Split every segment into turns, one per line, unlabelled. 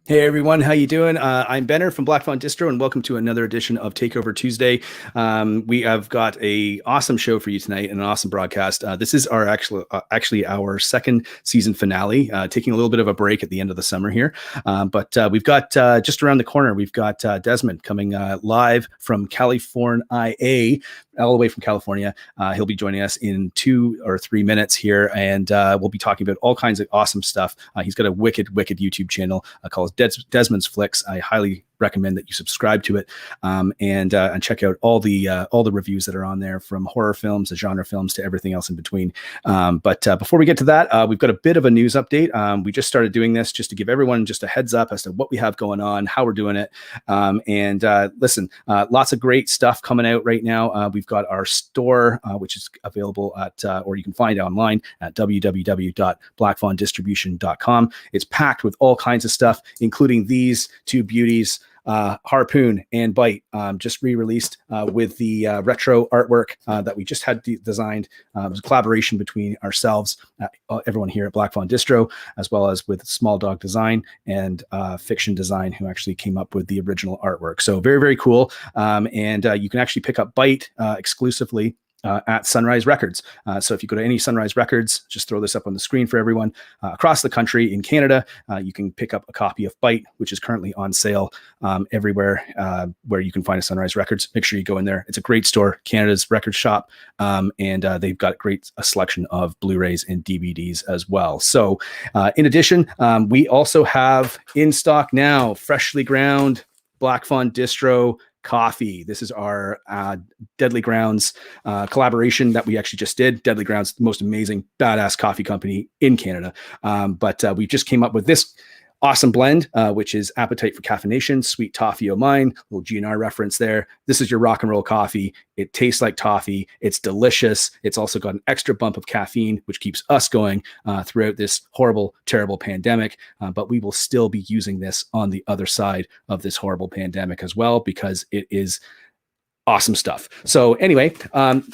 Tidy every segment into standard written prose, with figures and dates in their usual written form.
Hey everyone, how you doing? I'm Benner from Black Fawn Distro, and welcome to another edition of Takeover Tuesday. We have got a awesome show for you tonight and an awesome broadcast. This is our actually our second season finale, taking a little bit of a break at the end of the summer here. But we've got just around the corner, we've got Desmond coming live from California, all the way from California. He'll be joining us in 2 or 3 minutes here, and we'll be talking about all kinds of awesome stuff. He's got a wicked YouTube channel called Desmond's Flicks. I highly recommend that you subscribe to it, and check out all the reviews that are on there, from horror films to genre films to everything else in between. But before we get to that, we've got a bit of a news update. We just started doing this just to give everyone just a heads up as to what we have going on, how we're doing it. Listen, lots of great stuff coming out right now. We've got our store, which is available at, or you can find online at www.blackfawndistribution.com. It's packed with all kinds of stuff, including these two beauties, Harpoon and Bite, just re-released with the retro artwork that we just had designed. It was a collaboration between ourselves, everyone here at Black Fawn Distro, as well as with Small Dog Design and Fiction Design, who actually came up with the original artwork. So very, very cool. And you can actually pick up Bite exclusively at Sunrise Records. So if you go to any Sunrise Records, just throw this up on the screen for everyone across the country. In Canada, you can pick up a copy of Bite, which is currently on sale everywhere where you can find a Sunrise Records. Make sure you go in there. It's a great store, Canada's record shop, and they've got a selection of Blu-rays and DVDs as well. So in addition, we also have in stock now freshly ground Black Fawn Distro coffee. This is our Deadly Grounds collaboration that we actually just did. Deadly Grounds, the most amazing, badass coffee company in Canada. But we just came up with this awesome blend, which is Appetite for Caffeination, Sweet Toffee O' Mine, little GNR reference there. This is your rock and roll coffee. It tastes like toffee. It's delicious. It's also got an extra bump of caffeine, which keeps us going throughout this horrible, terrible pandemic. But we will still be using this on the other side of this horrible pandemic as well, because it is awesome stuff. So anyway,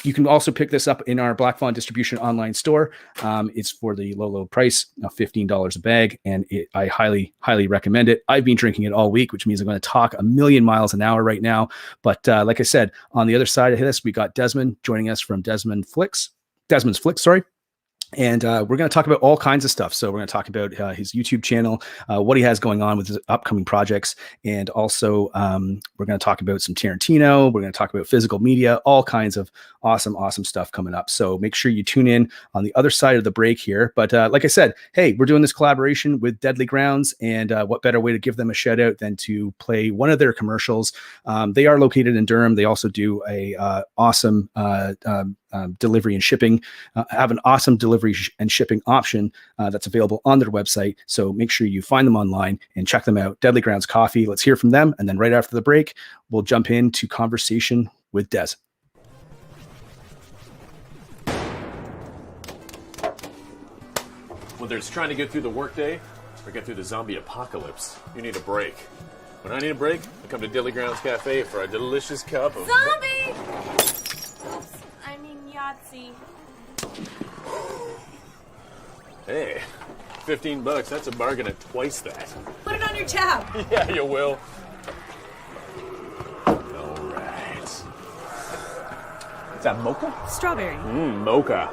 you can also pick this up in our Black Fawn Distribution online store. It's for the low price of $15 a bag, and I highly recommend it. I've been drinking it all week, which means I'm going to talk a million miles an hour right now. But like I said, on the other side of this, we got Desmond joining us from Desmond's Flicks, sorry. And we're going to talk about all kinds of stuff. So we're going to talk about his YouTube channel, what he has going on with his upcoming projects. And also we're going to talk about some Tarantino. We're going to talk about physical media, all kinds of awesome stuff coming up. So make sure you tune in on the other side of the break here. But like I said, hey, we're doing this collaboration with Deadly Grounds. And what better way to give them a shout out than to play one of their commercials. They are located in Durham. They also do a awesome delivery and shipping, have an awesome delivery and shipping option that's available on their website. So make sure you find them online and check them out. Deadly Grounds Coffee. Let's hear from them. And then right after the break, we'll jump into conversation with Des.
Whether it's trying to get through the workday or get through the zombie apocalypse, you need a break. When I need a break, I come to Deadly Grounds Cafe for a delicious cup of...
Zombie! Oops, I mean Yahtzee.
Hey, $15, that's a bargain at twice that.
Put it on your tab.
Yeah, you will. All right. Is that mocha?
Strawberry.
Mocha.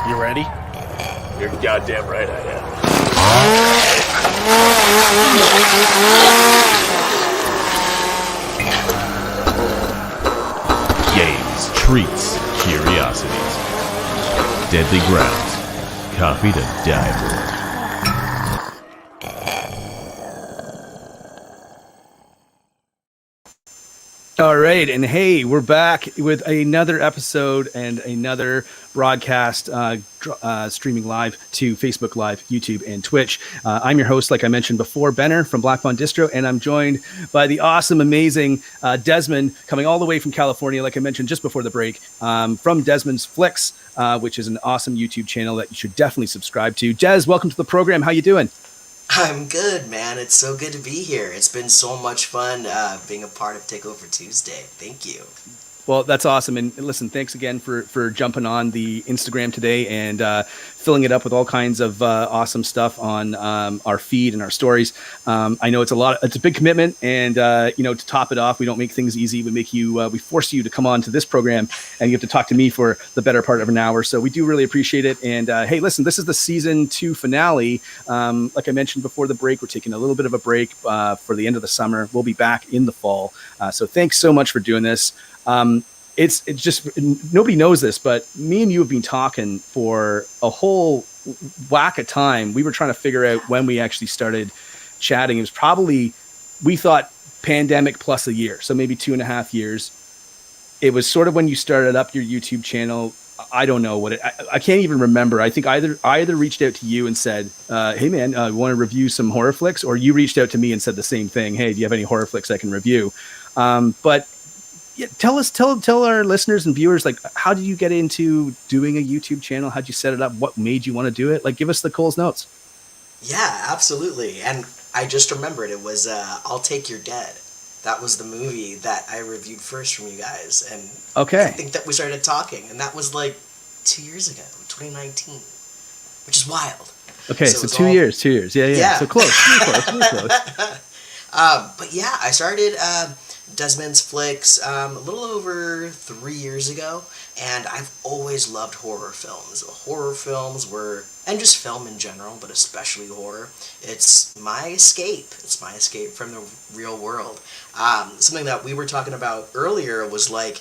You ready?
You're goddamn right I am.
Games, treats, curiosities. Deadly Grounds. Coffee to die for.
All right. And hey, we're back with another episode and another broadcast streaming live to Facebook Live, YouTube, and Twitch. I'm your host, like I mentioned before, Benner from Black Fawn Distro, and I'm joined by the awesome, amazing Desmond, coming all the way from California, like I mentioned just before the break, from Desmond's Flicks, which is an awesome YouTube channel that you should definitely subscribe to. Des, welcome to the program. How you doing?
I'm good, man. It's so good to be here. It's been so much fun being a part of Takeover Tuesday. Thank you.
Well, that's awesome. And listen, thanks again for jumping on the Instagram today and filling it up with all kinds of awesome stuff on our feed and our stories. I know it's a big commitment, and to top it off, we don't make things easy. We force you to come on to this program, and you have to talk to me for the better part of an hour. So we do really appreciate it. And hey, listen, this is the season 2 finale. Like I mentioned before the break, we're taking a little bit of a break for the end of the summer. We'll be back in the fall. So thanks so much for doing this. It's just, nobody knows this, but me and you have been talking for a whole whack of time. We were trying to figure out when we actually started chatting. It was probably, we thought pandemic plus a year. So maybe 2.5 years. It was sort of when you started up your YouTube channel. I don't know I can't even remember. I think I either reached out to you and said, hey man, want to review some horror flicks? Or you reached out to me and said the same thing. Hey, do you have any horror flicks I can review? But yeah, tell our listeners and viewers, like, how did you get into doing a YouTube channel? How'd you set it up? What made you want to do it? Like, give us the Cole's notes.
Yeah, absolutely. And I just remembered it was I'll Take Your Dead. That was the movie that I reviewed first from you guys. And
okay.
I think that we started talking, and that was like 2 years ago, 2019, which is wild.
Okay, so 2 years. Yeah. So close. Close.
But yeah, I started Desmond's Flicks a little over 3 years ago, and I've always loved horror films. Horror films and just film in general, but especially horror. It's my escape. It's my escape from the real world. Something that we were talking about earlier was like,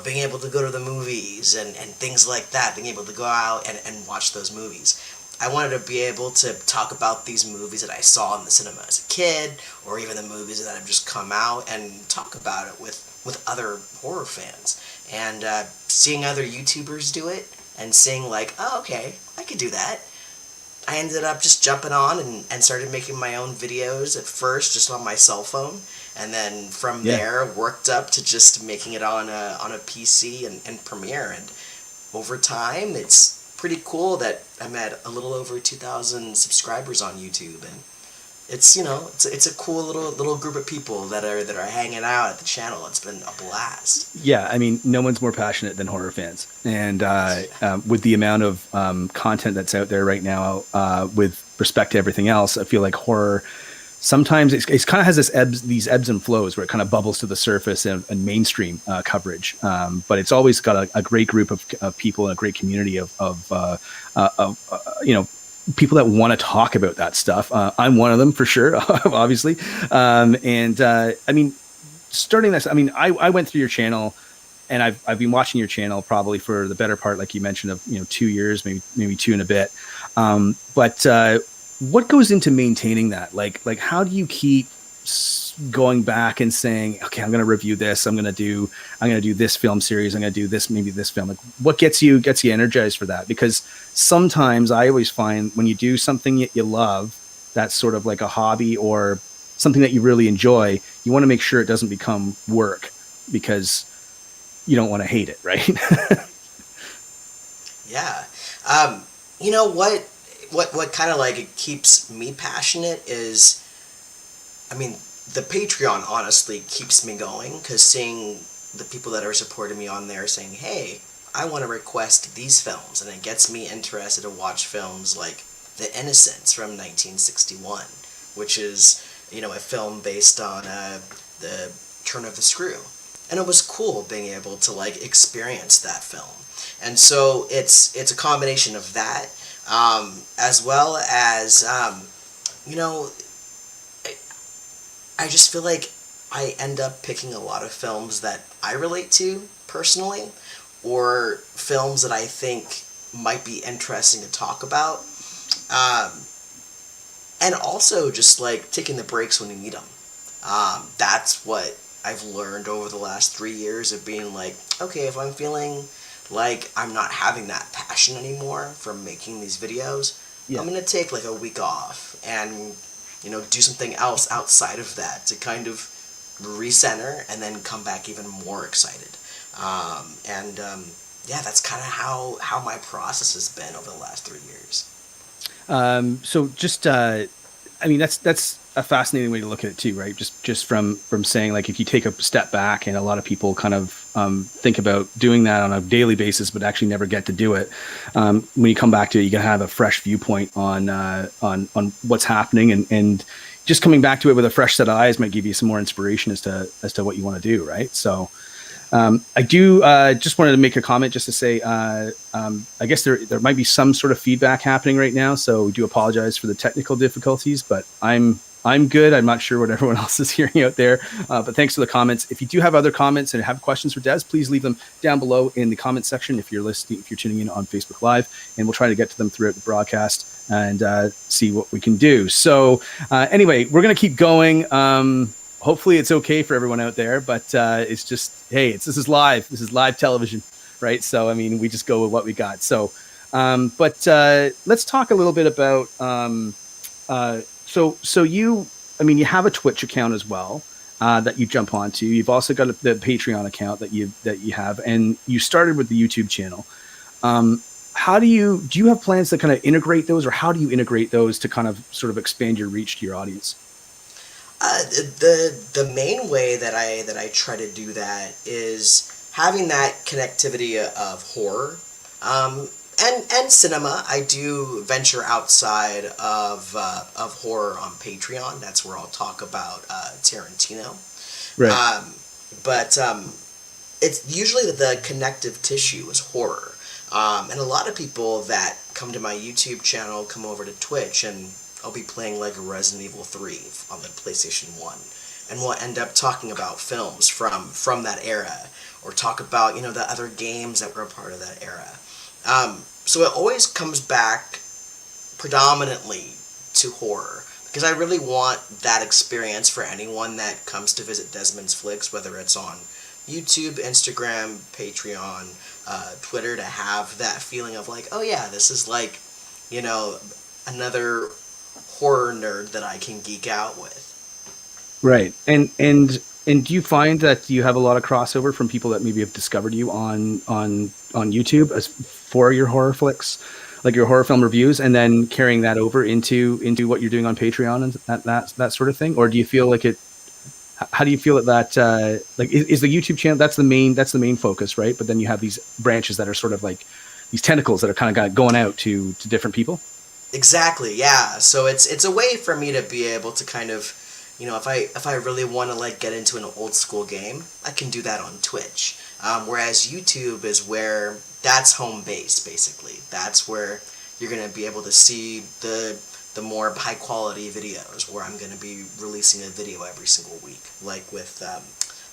being able to go to the movies and things like that, being able to go out and watch those movies. I wanted to be able to talk about these movies that I saw in the cinema as a kid, or even the movies that have just come out, and talk about it with other horror fans. And seeing other YouTubers do it, and seeing like, oh, okay, I could do that. I ended up just jumping on and started making my own videos at first, just on my cell phone. And then from there, worked up to just making it on a PC and Premiere. And over time, it's pretty cool that I'm at a little over 2,000 subscribers on YouTube, and it's it's a cool little group of people that are hanging out at the channel. It's been a blast.
Yeah, I mean, no one's more passionate than horror fans, and with the amount of content that's out there right now, with respect to everything else, I feel like horror sometimes it's kind of has these ebbs and flows where it kind of bubbles to the surface and mainstream coverage. But it's always got a great group of people and a great community of people that want to talk about that stuff. I'm one of them for sure, obviously. I mean, starting this, I mean, I went through your channel, and I've been watching your channel probably for the better part, like you mentioned, of 2 years, maybe 2 and a bit. But what goes into maintaining that? Like how do you keep going back and saying, okay, I'm going to review this. I'm going to do this film series. I'm going to do this, maybe this film. Like, what gets you energized for that? Because sometimes I always find when you do something that you love, that's sort of like a hobby or something that you really enjoy, you want to make sure it doesn't become work, because you don't want to hate it, right?
Yeah. What kind of like it keeps me passionate is, I mean, the Patreon honestly keeps me going, because seeing the people that are supporting me on there saying, hey, I want to request these films, and it gets me interested to watch films like The Innocents from 1961, which is, a film based on the Turn of the Screw. And it was cool being able to like experience that film. And so it's a combination of that, as well as, I just feel like I end up picking a lot of films that I relate to personally, or films that I think might be interesting to talk about. And also just like taking the breaks when you need them. That's what I've learned over the last 3 years of being like, okay, if I'm feeling like I'm not having that passion anymore from making these videos, I'm going to take like a week off and, do something else outside of that to kind of recenter and then come back even more excited. That's kind of how my process has been over the last 3 years.
So just, I mean, that's a fascinating way to look at it too, right? Just from saying, like, if you take a step back, and a lot of people kind of think about doing that on a daily basis, but actually never get to do it. When you come back to it, you can have a fresh viewpoint on what's happening, and just coming back to it with a fresh set of eyes might give you some more inspiration as to what you want to do. Right. So, I do just wanted to make a comment just to say, I guess there might be some sort of feedback happening right now. So we do apologize for the technical difficulties, but I'm good. I'm not sure what everyone else is hearing out there, but thanks for the comments. If you do have other comments and have questions for Des, please leave them down below in the comment section. If you're tuning in on Facebook Live, and we'll try to get to them throughout the broadcast and see what we can do. So anyway, we're going to keep going. Hopefully it's okay for everyone out there, but it's just, hey, this is live. This is live television, right? So, I mean, we just go with what we got. So, but let's talk a little bit about, so you have a Twitch account as well that you jump onto. You've also got the Patreon account that you have, and you started with the YouTube channel. How do you have plans to kind of integrate those, or how do you integrate those to kind of sort of expand your reach to your audience?
The main way that I try to do that is having that connectivity of horror and cinema. I do venture outside of horror on Patreon. That's where I'll talk about Tarantino.
Right.
But it's usually the connective tissue is horror. And a lot of people that come to my YouTube channel come over to Twitch, and I'll be playing like Resident Evil 3 on the PlayStation 1. And we'll end up talking about films from that era, or talk about, the other games that were a part of that era. So it always comes back predominantly to horror, because I really want that experience for anyone that comes to visit Desmond's Flicks, whether it's on YouTube, Instagram, Patreon, Twitter, to have that feeling of like, oh yeah, this is like, another horror nerd that I can geek out with.
Right. And do you find that you have a lot of crossover from people that maybe have discovered you on YouTube as for your horror flicks, like your horror film reviews, and then carrying that over into what you're doing on Patreon and that sort of thing? Or do you feel like how do you feel that like is the YouTube channel, that's the main focus, right? But then you have these branches that are sort of like these tentacles that are kind of going out to different people?
Exactly, yeah. So it's a way for me to be able to kind of, if I really want to like get into an old school game, I can do that on Twitch. Whereas YouTube is where that's home base, basically. That's where you're going to be able to see the more high quality videos, where I'm going to be releasing a video every single week. Like with,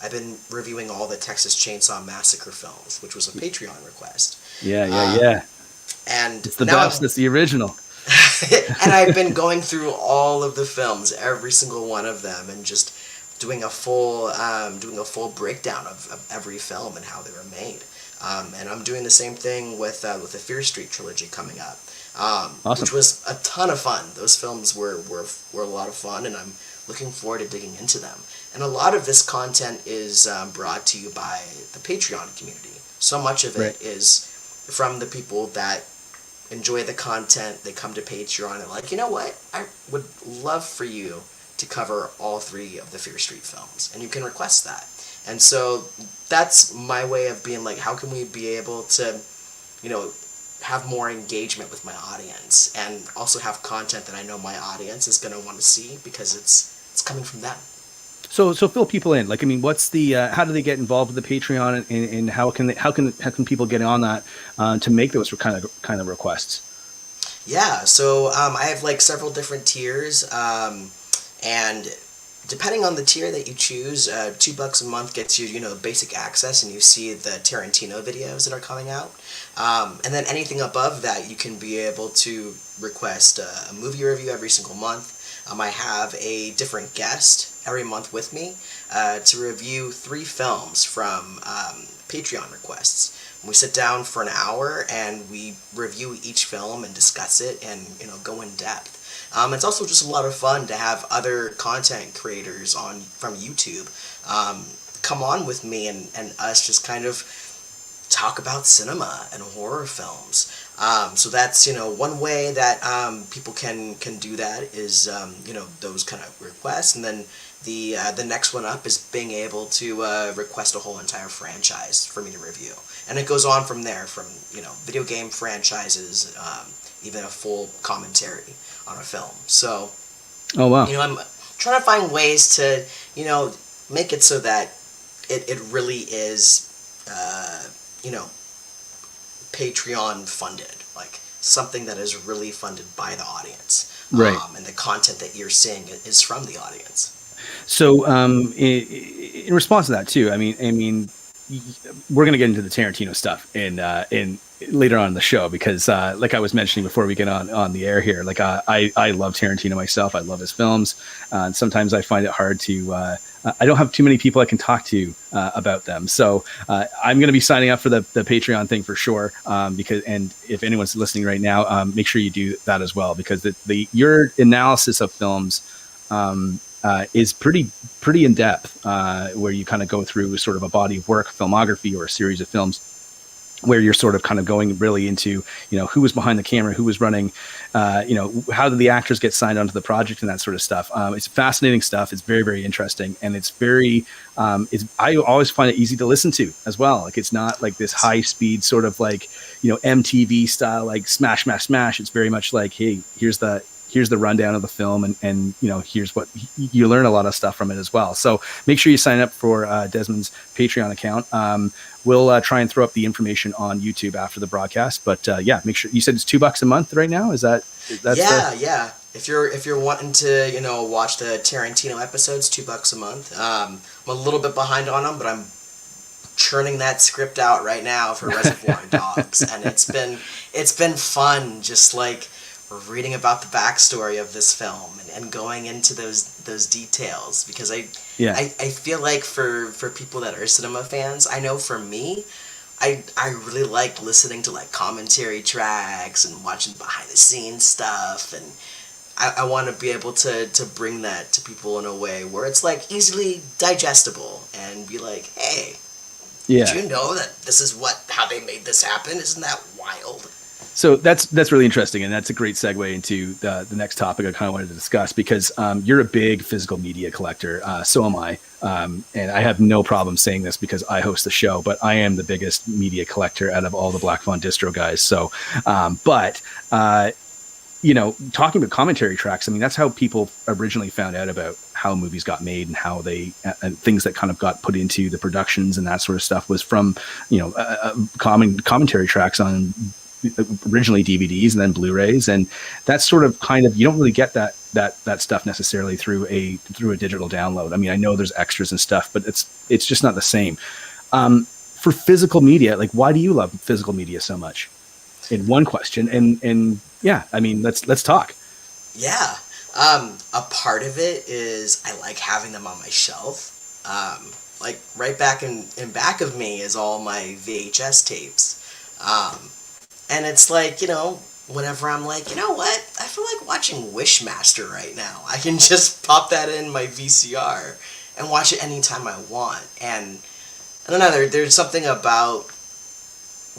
I've been reviewing all the Texas Chainsaw Massacre films, which was a Patreon request.
Yeah.
And
it's the best. It's the original.
And I've been going through all of the films, every single one of them, and just doing a full breakdown of every film and how they were made. And I'm doing the same thing with the Fear Street trilogy coming up,
Awesome.
Which was a ton of fun. Those films were a lot of fun, and I'm looking forward to digging into them. And a lot of this content is brought to you by the Patreon community. So much of it is from the people that enjoy the content. They come to Patreon and like, you know what? I would love for you to cover all 3 of the Fear Street films, and you can request that. And so that's my way of being like, how can we be able to, have more engagement with my audience, and also have content that I know my audience is going to want to see because it's coming from them. So
fill people in. Like, what's the how do they get involved with the Patreon, and how can people get on that to make those kind of requests?
Yeah, so I have like several different tiers, and depending on the tier that you choose, $2 a month gets you, basic access, and you see the Tarantino videos that are coming out. And then anything above that, you can be able to request a movie review every single month. I have a different guest every month with me to review 3 films from Patreon requests. We sit down for an hour and we review each film and discuss it and go in depth. It's also just a lot of fun to have other content creators from YouTube come on with me and us just kind of talk about cinema and horror films. So that's one way that people can do that is those kind of requests. And then the next one up is being able to request a whole entire franchise for me to review, and it goes on from there, from video game franchises, even a full commentary on a film. So,
Oh wow.
I'm trying to find ways to make it so that it really is Patreon funded, like something that is really funded by the audience,
Right.
And the content that you're seeing is from the audience.
So, in response to that too, I mean, we're gonna get into the Tarantino stuff in later on in the show because, like I was mentioning before we get on the air here, like I love Tarantino myself. I love his films, and sometimes I find it hard to. I don't have too many people I can talk to about them, so I'm going to be signing up for the Patreon thing for sure. Because, and if anyone's listening right now, make sure you do that as well, because your analysis of films is pretty in depth, where you kind of go through sort of a body of work, filmography, or a series of films, where you're sort of kind of going really into, who was behind the camera, who was running, how did the actors get signed onto the project and that sort of stuff. It's fascinating stuff. It's very, very interesting. And it's very, I always find it easy to listen to as well. Like, it's not like this high speed sort of like, MTV style, like smash, smash, smash. It's very much like, hey, here's the rundown of the film, and here's what you learn a lot of stuff from it as well. So make sure you sign up for Desmond's Patreon account. We'll try and throw up the information on YouTube after the broadcast, but yeah, make sure you said it's $2 a month right now. That's
yeah. If you're wanting to watch the Tarantino episodes, $2 a month. I'm a little bit behind on them, but I'm churning that script out right now for Reservoir Dogs, and it's been fun, just like reading about the backstory of this film and going into those details, because I feel like for people that are cinema fans, I know for me, I really like listening to like commentary tracks and watching behind the scenes stuff, and I want to be able to bring that to people in a way where it's like easily digestible and be like, hey, did you know that this is how they made this happen? Isn't that wild?
So that's really interesting, and that's a great segue into the next topic I kind of wanted to discuss, because you're a big physical media collector. So am I, and I have no problem saying this because I host the show. But I am the biggest media collector out of all the Black Fawn Distro guys. So, talking about commentary tracks, I mean, that's how people originally found out about how movies got made and how they and things that kind of got put into the productions and that sort of stuff was from commentary tracks on originally DVDs and then Blu-rays, and that's sort of kind of, you don't really get that stuff necessarily through a digital download. I mean, I know there's extras and stuff, but it's just not the same. For physical media, like, why do you love physical media so much? In one question, and yeah, I mean, let's talk.
Yeah, a part of it is I like having them on my shelf. Like right back in back of me is all my VHS tapes. And it's like, whenever I'm like, you know what, I feel like watching Wishmaster right now. I can just pop that in my VCR and watch it anytime I want. And I don't know, there's something about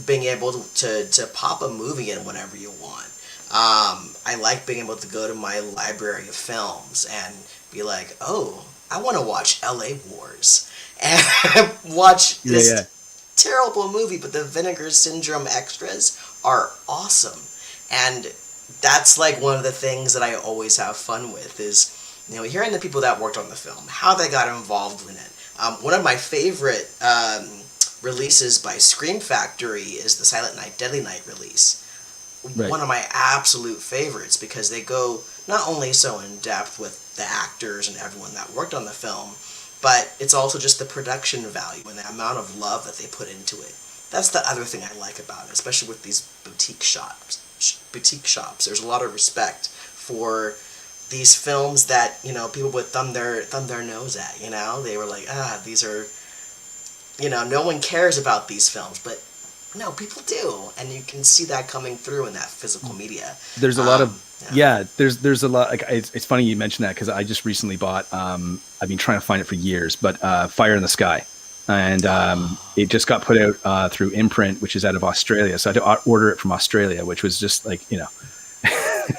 being able to pop a movie in whenever you want. I like being able to go to my library of films and be like, oh, I want to watch LA Wars. And watch this terrible movie, but the Vinegar Syndrome extras are awesome. And that's like one of the things that I always have fun with is, hearing the people that worked on the film, how they got involved in it. One of my favorite releases by Scream Factory is the Silent Night, Deadly Night release. Right. One of my absolute favorites, because they go not only so in depth with the actors and everyone that worked on the film, but it's also just the production value and the amount of love that they put into it. That's the other thing I like about it, especially with these boutique shops. There's a lot of respect for these films that, people would thumb their nose at, They were like, these are, no one cares about these films, but no, people do, and you can see that coming through in that physical media.
There's a lot of there's a lot, like, it's funny you mentioned that, because I just recently bought I've been trying to find it for years, but Fire in the Sky, and it just got put out through Imprint, which is out of Australia, so I had to order it from Australia, which was just like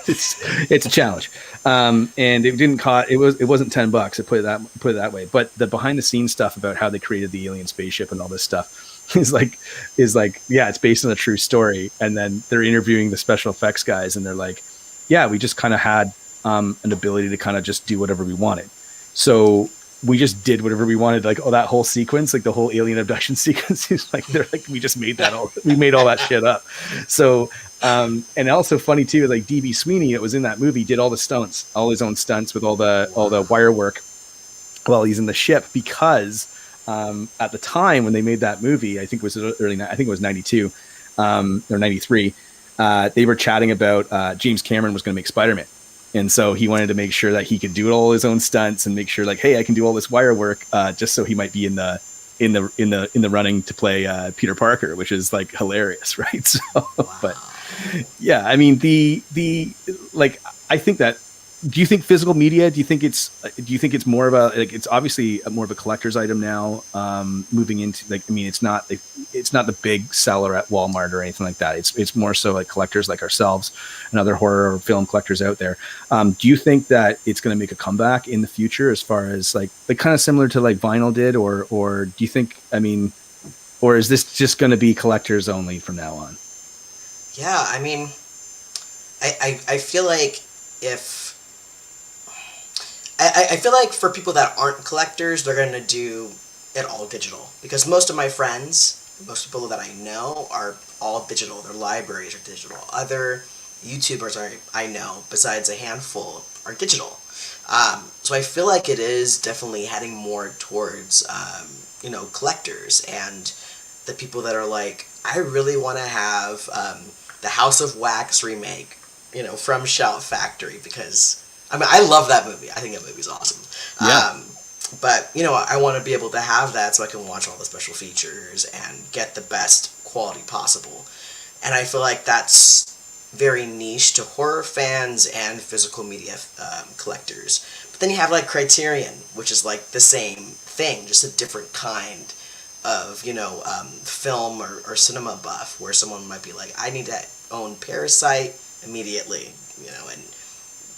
it's a challenge. And it didn't cost, it wasn't $10 to put it that way. But the behind the scenes stuff about how they created the alien spaceship and all this stuff is like, yeah, it's based on a true story. And then they're interviewing the special effects guys and they're like, yeah, we just kind of had an ability to kind of just do whatever we wanted. So we just did whatever we wanted, like that whole sequence, like the whole alien abduction sequence is like, they're like, we just made we made all that shit up. So, and also funny too, like DB Sweeney, that was in that movie, did all the stunts, all his own stunts with all the wire work while he's in the ship, because at the time when they made that movie, I think it was 92 or 93, they were chatting about James Cameron was going to make Spider-Man. And so he wanted to make sure that he could do all his own stunts and make sure like, hey, I can do all this wire work, just so he might be in the running to play Peter Parker, which is like hilarious, right? So, wow. But yeah, I mean I think that. Do you think physical media? Do you think it's more of it's obviously more of a collector's item now? Moving into it's not the big seller at Walmart or anything like that. It's more so like collectors like ourselves and other horror film collectors out there. Do you think that it's going to make a comeback in the future, as far as like kind of similar to like vinyl did, or do you think? Or is this just going to be collectors only from now on?
Yeah, I mean, I feel like I feel like for people that aren't collectors, they're going to do it all digital. Because most of my friends, most people that I know, are all digital. Their libraries are digital. Other YouTubers I know, besides a handful, are digital. So I feel like it is definitely heading more towards, collectors and the people that are like, I really want to have the House of Wax remake, from Shout Factory, because I love that movie. I think that movie's awesome.
Yeah.
But, I want to be able to have that so I can watch all the special features and get the best quality possible. And I feel like that's very niche to horror fans and physical media collectors. But then you have, like, Criterion, which is, like, the same thing, just a different kind of, film or cinema buff, where someone might be like, I need to own Parasite immediately, and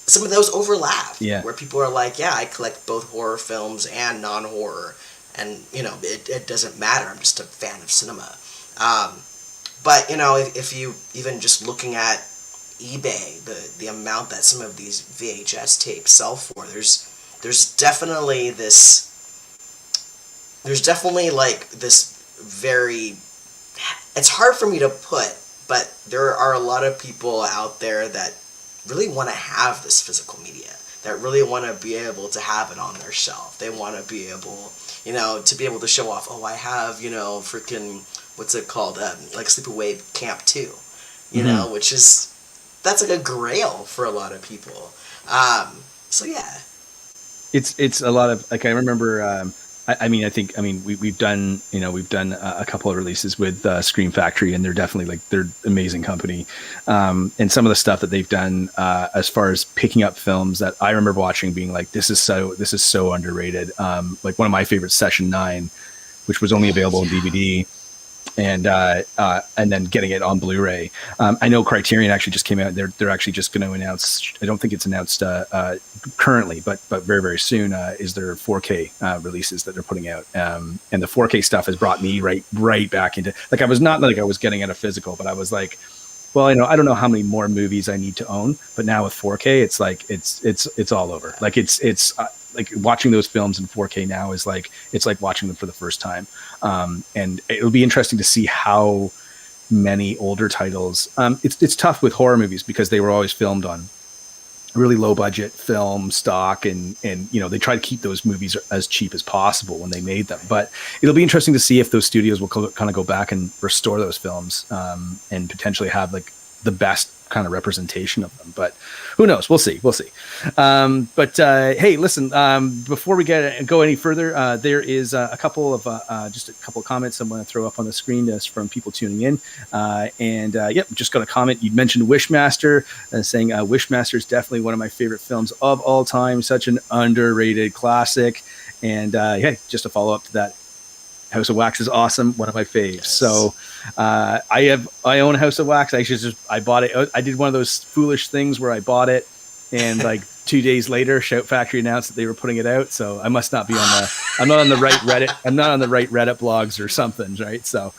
some of those overlap, where people are like, yeah, I collect both horror films and non-horror, and, it doesn't matter, I'm just a fan of cinema. But, if you, even just looking at eBay, the amount that some of these VHS tapes sell for, there's definitely like this very, it's hard for me to put, but there are a lot of people out there that really want to have this physical media, that really want to be able to have it on their shelf. They want to be able, to be able to show off, I have, freaking, what's it called, like Sleepaway Camp 2, which is, that's like a grail for a lot of people. So yeah.
It's a lot of, like, I remember, we've done a couple of releases with Scream Factory, and they're definitely they're amazing company. And some of the stuff that they've done as far as picking up films that I remember watching, being like, this is so underrated. Like one of my favorites, Session 9, which was only available on DVD. And then getting it on Blu-ray. I know Criterion actually just came out. They're actually just going to announce. I don't think it's announced currently, but very, very soon is their 4K releases that they're putting out. And the 4K stuff has brought me right back into, like, I was not like I was getting at a physical, but I was like, well, I don't know how many more movies I need to own, but now with 4K, it's like it's all over. Like it's like watching those films in 4K now is like, it's like watching them for the first time. And it'll be interesting to see how many older titles. It's tough with horror movies because they were always filmed on really low budget film stock, and they try to keep those movies as cheap as possible when they made them. But it'll be interesting to see if those studios will kind of go back and restore those films and potentially have like the best kind of representation of them. But who knows? We'll see. But hey, listen, before we go any further, there is a couple of comments I'm going to throw up on the screen just from people tuning in. Just got a comment. You mentioned Wishmaster, saying Wishmaster is definitely one of my favorite films of all time. Such an underrated classic. And just a follow up to that. House of Wax is awesome, one of my faves. So I own House of Wax. I bought it. I did one of those foolish things where I bought it, and like 2 days later, Shout Factory announced that they were putting it out. So I must not be on the. I'm not on the right Reddit. I'm not on the right Reddit blogs or something, right? So,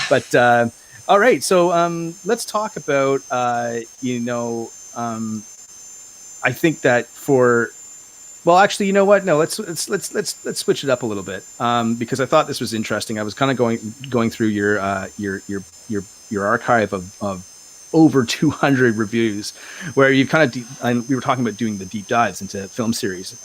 but all right. So let's talk about I think that for. Well, actually, you know what? No, let's switch it up a little bit because I thought this was interesting. I was kind of going through your archive of over 200 reviews, where you've kind of and we were talking about doing the deep dives into film series.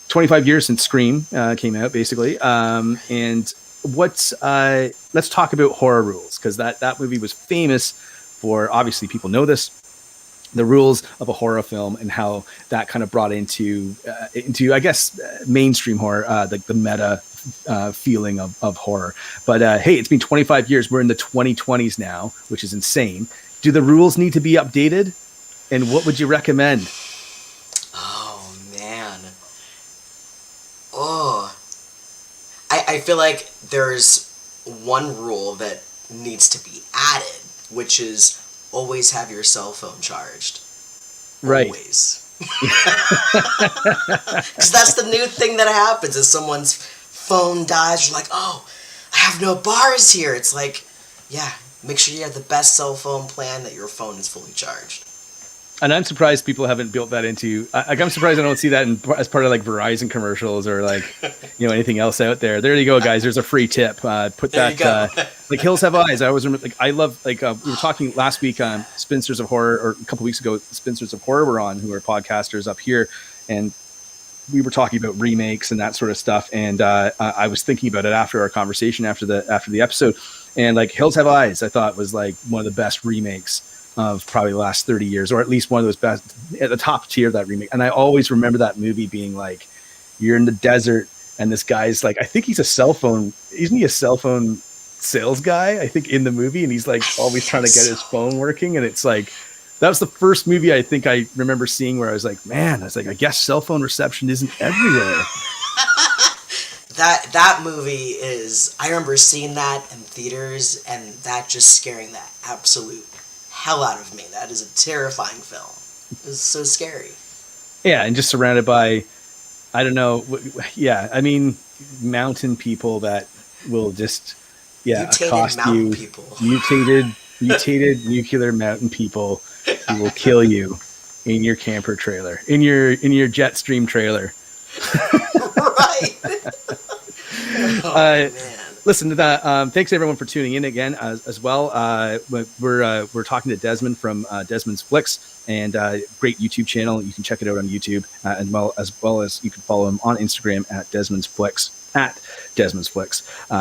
25 years since Scream came out, basically, and let's talk about Horror Rules, because that movie was famous for, obviously people know this, the rules of a horror film and how that kind of brought into I guess mainstream horror, like the meta feeling of horror. But hey, it's been 25 years. We're in the 2020s now, which is insane. Do the rules need to be updated? And what would you recommend?
Oh man. Oh. I feel like there's one rule that needs to be added, which is always have your cell phone charged.
Right.
Always. Because that's the new thing that happens is someone's phone dies. You're like, oh, I have no bars here. It's like, yeah, make sure you have the best cell phone plan, that your phone is fully charged.
And I'm surprised people haven't built that into. I'm surprised I don't see that as part of like Verizon commercials or like, anything else out there. There you go, guys. There's a free tip. Put
there
that. Like Hills Have Eyes. I always remember. Like I love. Like we were talking last week on Spinsters of Horror, or a couple weeks ago. Spinsters of Horror were on, who are podcasters up here, and we were talking about remakes and that sort of stuff. And I was thinking about it after our conversation, after the episode, and like Hills Have Eyes, I thought was like one of the best remakes of probably the last 30 years, or at least one of those best, at the top tier of that remake. And I always remember that movie being like, you're in the desert and this guy's like, I think he's isn't he a cell phone sales guy, I think, in the movie, and he's like always trying to get his phone working. And it's like, that was the first movie I think I remember seeing where I was like, man, I guess cell phone reception isn't everywhere.
That movie is, I remember seeing that in theaters and that just scaring the absolute hell out of me. That is a terrifying film. It was so scary.
Yeah, and just surrounded by, I don't know, I mean, mountain people that will just,
mutated
accost
mountain
you.
People.
Mutated nuclear mountain people who will kill you in your camper trailer, in your Jetstream trailer.
Right. Man.
Listen to that. Thanks everyone for tuning in again as well. We're talking to Desmond from Desmond's Flicks, and great YouTube channel. You can check it out on YouTube, as well as you can follow him on Instagram at Desmond's Flicks.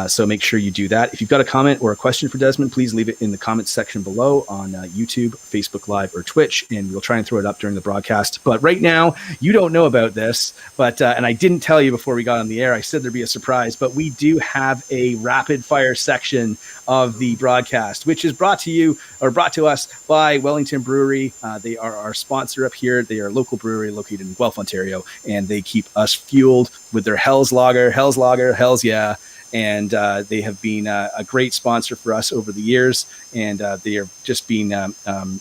So make sure you do that. If you've got a comment or a question for Desmond, please leave it in the comments section below on YouTube, Facebook Live, or Twitch, and we'll try and throw it up during the broadcast. But right now, you don't know about this, but and I didn't tell you before we got on the air. I said there'd be a surprise, but we do have a rapid fire section of the broadcast, which is brought to us by Wellington Brewery. They are our sponsor up here. They are a local brewery located in Guelph, Ontario, and they keep us fueled with their Hell's Lager, Hells Yeah. And they have been a great sponsor for us over the years, and they are just been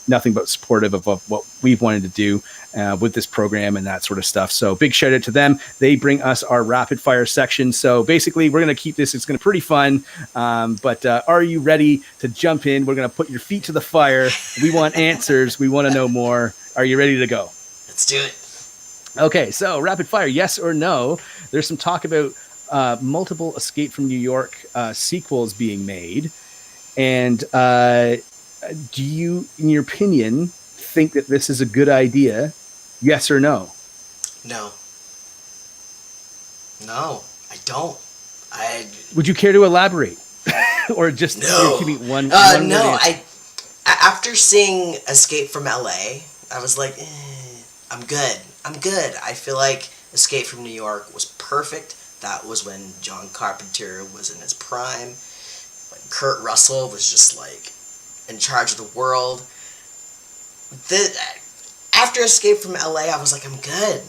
nothing but supportive of what we've wanted to do with this program and that sort of stuff. So big shout out to them. They bring us our rapid fire section. So basically, we're going to keep this. It's going to be pretty fun. But are you ready to jump in? We're going to put your feet to the fire. We want answers. We want to know more. Are you ready to go?
Let's do it.
Okay, so rapid fire, yes or no. There's some talk about multiple Escape from New York sequels being made. And do you, in your opinion, think that this is a good idea? Yes or no?
No, I don't.
Would you care to elaborate? Or just
no.
give me one
no, after seeing Escape from LA, I was like, I'm good. I feel like Escape from New York was perfect. That was when John Carpenter was in his prime, when Kurt Russell was just like in charge of the world. After Escape from LA, I was like, I'm good.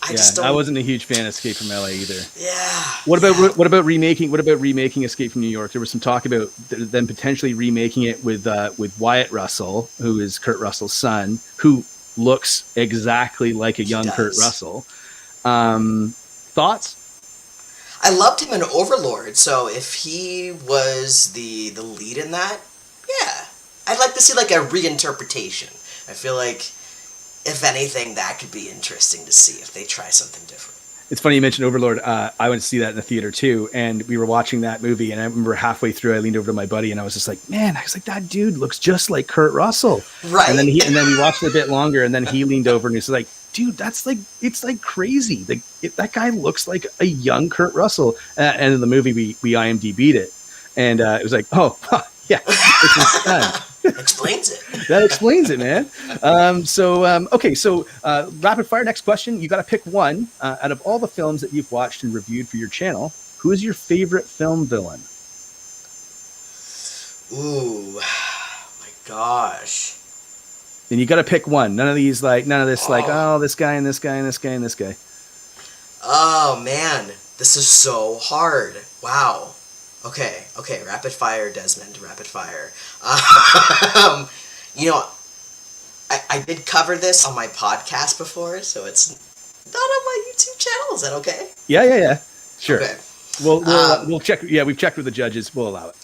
I just don't.
I wasn't a huge fan of Escape from LA either.
Yeah.
What about remaking Escape from New York? There was some talk about them potentially remaking it with Wyatt Russell, who is Kurt Russell's son, who looks exactly like a young Kurt Russell. Thoughts?
I loved him in Overlord, so if he was the lead in that, yeah, I'd like to see like a reinterpretation. I feel like, if anything, that could be interesting to see if they try something different.
It's funny you mentioned Overlord. I went to see that in the theater too, and we were watching that movie. And I remember halfway through, I leaned over to my buddy, and I was just like, "Man, I was like, that dude looks just like Kurt Russell."
Right.
And then we watched it a bit longer, and then he leaned over and he was like, "Dude, that's like, it's like crazy. Like that guy looks like a young Kurt Russell." And in the movie, we IMDb'd it, and it was like, "Oh, yeah, it's his son."
Explains it.
That explains it, man. Okay, so rapid fire. Next question. You got to pick one out of all the films that you've watched and reviewed for your channel. Who is your favorite film villain?
Ooh, my gosh.
And you got to pick one. None of this like, oh, this guy and this guy and this guy and this guy.
Oh man, this is so hard. Wow. Okay, rapid fire, Desmond, rapid fire. You know, I did cover this on my podcast before, so it's not on my YouTube channel. Is that okay?
Yeah. Sure.
Okay.
We'll check. Yeah, we've checked with the judges. We'll allow it.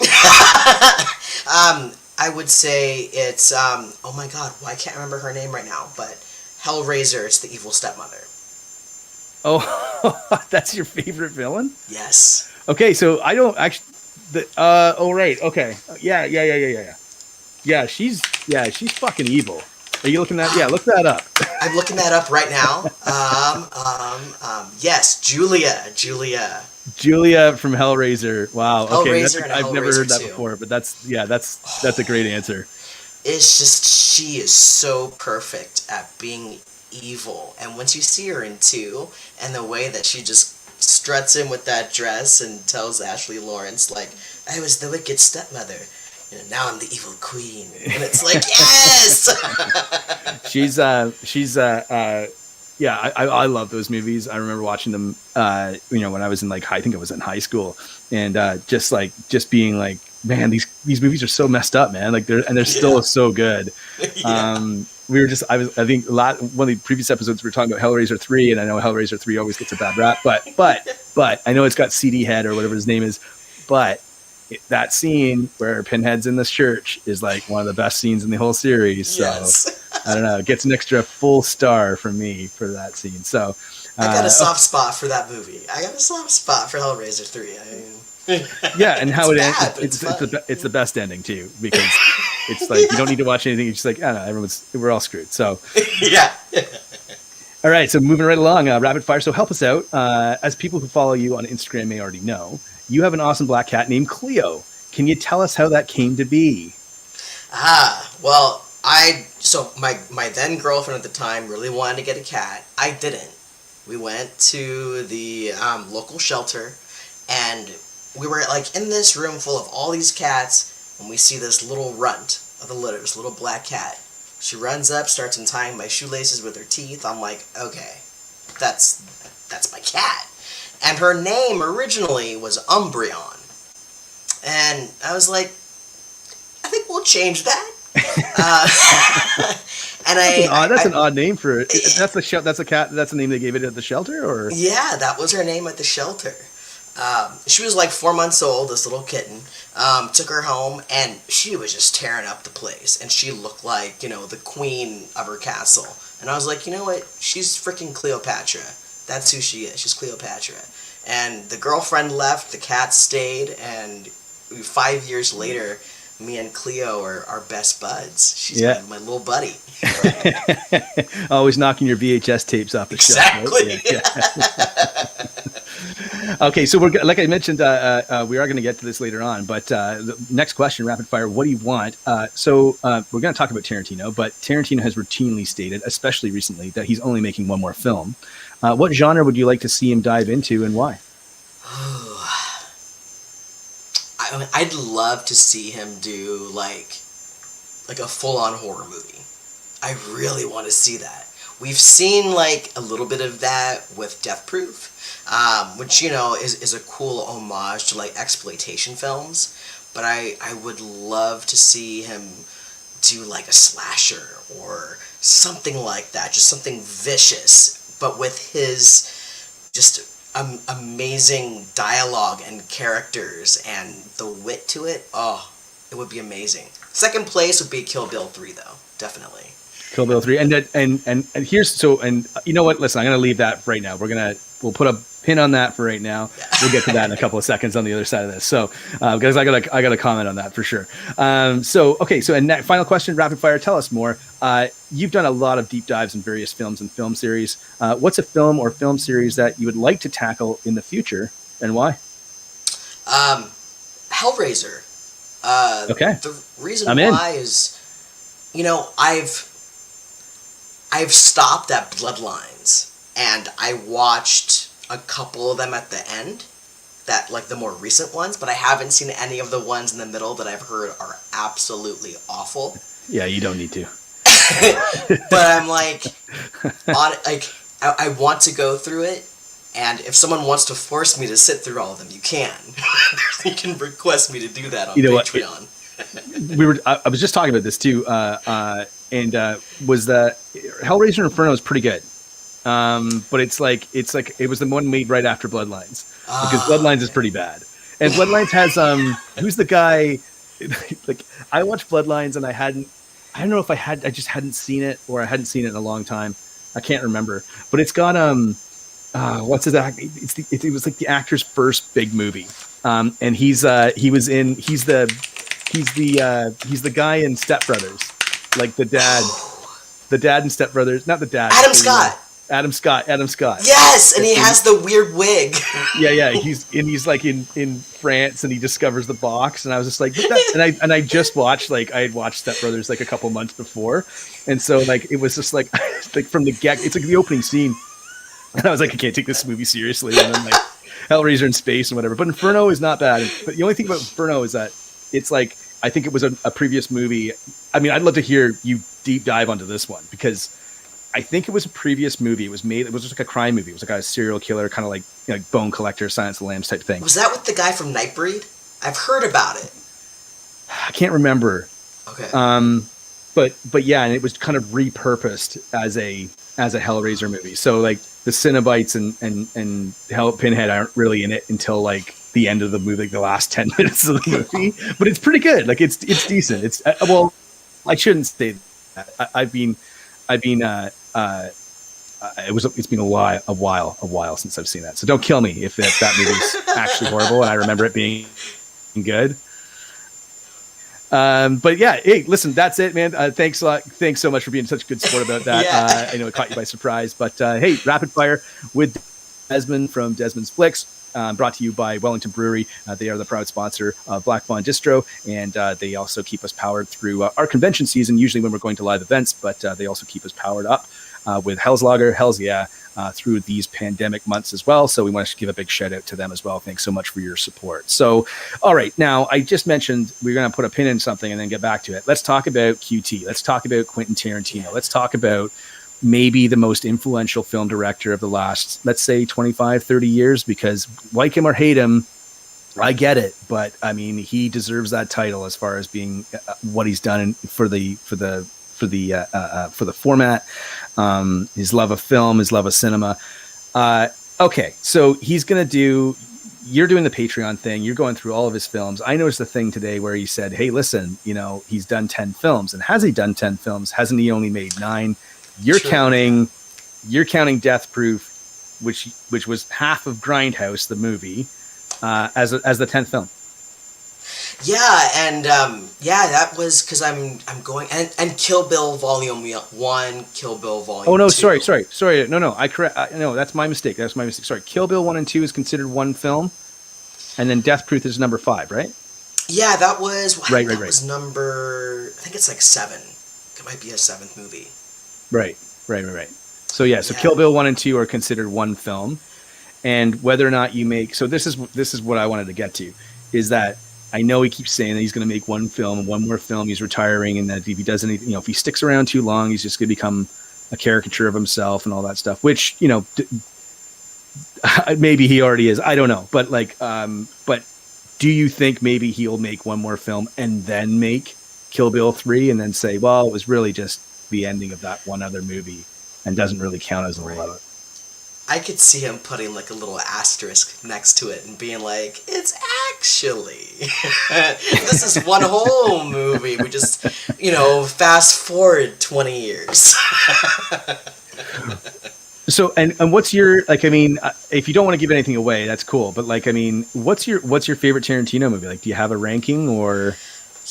I would say it's, oh my god, I can't remember her name right now, but Hellraiser, it's the evil stepmother.
Oh, that's your favorite villain?
Yes.
Okay, so I don't actually. Right. Okay. Yeah. Yeah, she's fucking evil. Are you looking at? Yeah, look that up.
I'm looking that up right now. Yes, Julia
from Hellraiser. Wow. Okay, I've never heard that before, but that's a great answer.
It's just, she is so perfect at being evil, and once you see her in 2, and the way that she just struts in with that dress and tells Ashley Lawrence, like, I was the wicked stepmother, now I'm the evil queen, and it's like, yes.
I love those movies. I remember watching them when I was in I think I was in high school, and just being like, man, these movies are so messed up, man. Like they're still so good. Yeah. I think one of the previous episodes we were talking about Hellraiser 3, and I know Hellraiser 3 always gets a bad rap, but I know it's got CD Head or whatever his name is, but that scene where Pinhead's in this church is like one of the best scenes in the whole series. So yes. I don't know, it gets an extra full star from me for that scene. So
I got a soft spot for that movie. I got a soft spot for Hellraiser 3.
Yeah, and how it ends, it's the best ending too, because it's like you don't need to watch anything. You're just like, I don't know, we're all screwed. So
yeah.
All right, so moving right along, rapid fire. So help us out. As people who follow you on Instagram may already know, you have an awesome black cat named Cleo. Can you tell us how that came to be?
Well, my then girlfriend at the time really wanted to get a cat. I didn't. We went to the local shelter, and we were like in this room full of all these cats, and we see this little runt of the litter, this little black cat. She runs up, starts untying my shoelaces with her teeth. I'm like, okay, that's my cat. And her name originally was Umbreon. And I was like, I think we'll change that.
That's an odd name for it. That's a cat. That's the name they gave it at the shelter, or?
Yeah, that was her name at the shelter. She was like 4 months old, this little kitten. Took her home, and she was just tearing up the place. And she looked like, the queen of her castle. And I was like, you know what? She's freaking Cleopatra. That's who she is. She's Cleopatra. And the girlfriend left, the cat stayed, and 5 years later, me and Cleo are best buds. She's my little buddy.
Always knocking your VHS tapes off the shelf.
Exactly.
Yeah. Okay, so we're like I mentioned, we are going to get to this later on, but the next question, rapid fire, what do you want? So we're going to talk about Tarantino, but Tarantino has routinely stated, especially recently, that he's only making one more film. What genre would you like to see him dive into, and why?
I'd love to see him do like a full-on horror movie. I really want to see that. We've seen like a little bit of that with Death Proof, which is a cool homage to like exploitation films. But I would love to see him do like a slasher or something like that, just something vicious, but with his just amazing dialogue and characters and the wit to it. Oh, it would be amazing. Second place would be Kill Bill 3, though, definitely.
Kill Bill 3, and here's and you know what? Listen, I'm gonna leave that right now. We'll put a pin on that for right now. Yeah. We'll get to that in a couple of seconds on the other side of this. So, because I got to comment on that for sure. So and final question, rapid fire. Tell us more. You've done a lot of deep dives in various films and film series. What's a film or film series that you would like to tackle in the future, and why?
Hellraiser.
Okay.
The reason why is, I've stopped at Bloodlines, and I watched a couple of them at the end, that like the more recent ones, but I haven't seen any of the ones in the middle that I've heard are absolutely awful.
Yeah, you don't need to.
But I'm like, I want to go through it, and if someone wants to force me to sit through all of them, you can. You can request me to do that on Patreon.
I was just talking about this too, and was the Hellraiser Inferno is pretty good. But it's like it was the one made right after Bloodlines, because Bloodlines is pretty bad. And Bloodlines has who's the guy? Like, I watched Bloodlines and I don't know if I just hadn't seen it, or I hadn't seen it in a long time. I can't remember. But it's got what's his act? It was like the actor's first big movie. And he's the guy in Step Brothers, like the dad in Step Brothers, not the dad. Adam Scott.
Yes, and he has the weird wig.
Yeah. He's like in France, and he discovers the box, and I was just like, and I just watched I had watched Step Brothers like a couple months before, and so like it was just like from the it's like the opening scene, and I was like, I can't take this movie seriously, and then like Hellraiser in space and whatever. But Inferno is not bad. But the only thing about Inferno is that it's like, I think it was a previous movie. I mean, I'd love to hear you deep dive onto this one, because I think it was a previous movie. It was just like a crime movie. It was like a serial killer, kind of like Bone Collector, Silence of the Lambs type thing.
Was that with the guy from Nightbreed? I've heard about it.
I can't remember.
Okay.
But yeah, and it was kind of repurposed as a Hellraiser movie. So like the Cenobites and Pinhead aren't really in it until like the end of the movie, like the last 10 minutes of the movie. But it's pretty good. Like it's decent. It's well, I shouldn't say that. It's been a while since I've seen that. So don't kill me if that movie's actually horrible and I remember it being good. But yeah, hey, listen, that's it, man. Thanks a lot. Thanks so much for being such a good sport about that.
Yeah.
I know it caught you by surprise, but hey, rapid fire with Desmond from Desmond's Flicks. Brought to you by Wellington Brewery. They are the proud sponsor of Black Fawn Distro, and they also keep us powered through our convention season, usually when we're going to live events, but they also keep us powered up with Hell's Lager, Hell's Yeah, through these pandemic months as well. So we want to give a big shout out to them as well. Thanks so much for your support. So, all right, now I just mentioned we're going to put a pin in something and then get back to it. Let's talk about QT. Let's talk about Quentin Tarantino. Let's talk about maybe the most influential film director of the last, let's say 25, 30 years, because like him or hate him, I get it. But I mean, he deserves that title as far as being what he's done for the format, his love of film, his love of cinema. Okay. So you're doing the Patreon thing. You're going through all of his films. I noticed the thing today where he said, hey, listen, he's done 10 films, and has he done 10 films? Hasn't he only made 9? You're counting Death Proof, which was half of Grindhouse, the movie, as the 10th film.
Yeah, and that was because I'm going and Kill Bill Volume 1, Kill Bill Volume 2.
Oh no, sorry. No, no, that's my mistake. Sorry, Kill Bill 1 and 2 is considered one film, and then Death Proof is number 5, right?
Yeah, that was
right.
Was number, I think it's like 7. It might be a 7th movie.
Right. So yeah, Kill Bill 1 and 2 are considered one film, and whether or not you make, so this is what I wanted to get to, is that I know he keeps saying that he's going to make one film, one more film, he's retiring, and that if he does anything, if he sticks around too long, he's just going to become a caricature of himself and all that stuff, which, you know, maybe he already is. I don't know. But like, but do you think maybe he'll make one more film and then make Kill Bill 3 and then say, well, it was really just the ending of that one other movie and doesn't really count as a lot of it?
I could see him putting like a little asterisk next to it and being like, it's actually, this is one whole movie. We just, you know, fast forward 20 years.
So, and what's your, like, I mean, if you don't want to give anything away, that's cool. But like, I mean, what's your favorite Tarantino movie? Like, do you have a ranking or?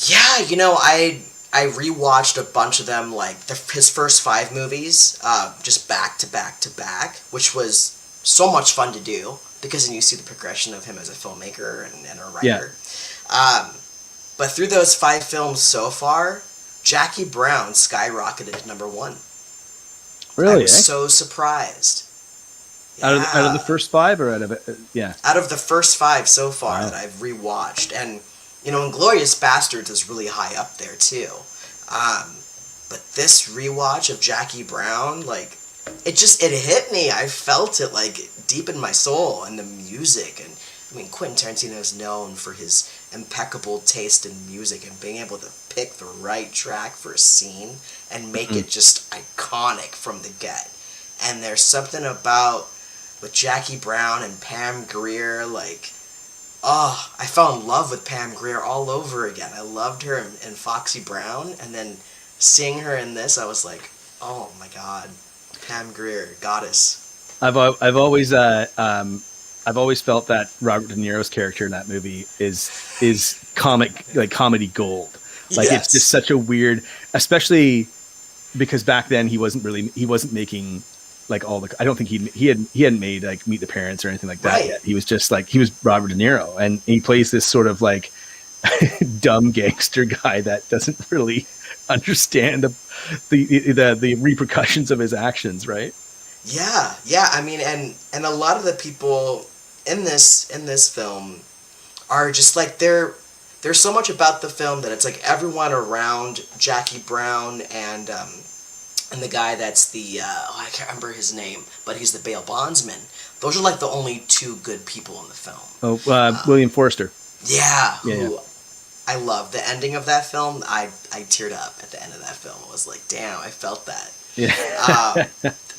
Yeah, you know, I rewatched a bunch of them, like his first 5 movies, just back to back to back, which was so much fun to do because then you see the progression of him as a filmmaker and a writer. Yeah. But through those 5 films so far, Jackie Brown skyrocketed to number 1.
Really?
I was so surprised. Yeah.
Out of the first 5 or out of it? Yeah.
Out of the first 5 so far that I've rewatched. And, you know, Inglourious Bastards is really high up there too. But this rewatch of Jackie Brown, like, it hit me. I felt it, like, deep in my soul. And the music. And, I mean, Quentin Tarantino is known for his impeccable taste in music and being able to pick the right track for a scene and make it just iconic from the get. And there's something about, with Jackie Brown and Pam Grier, like, oh, I fell in love with Pam Grier all over again. I loved her in Foxy Brown, and then seeing her in this, I was like, oh my God, Pam Grier, goddess.
I've always felt that Robert De Niro's character in that movie is comedy gold. Like, yes. It's just such a weird, especially because back then he wasn't making like all the, I don't think he hadn't made like Meet the Parents or anything like that yet. He was just like, he was Robert De Niro, and he plays this sort of like dumb gangster guy that doesn't really understand the repercussions of his actions, right?
Yeah. I mean, and a lot of the people in this film are just like, there's so much about the film that it's like everyone around Jackie Brown and the guy that's the I can't remember his name, but he's the bail bondsman. Those are like the only 2 good people in the film.
William Forster.
Yeah. I love the ending of that film. I teared up at the end of that film. I was like, damn, I felt that.
Yeah.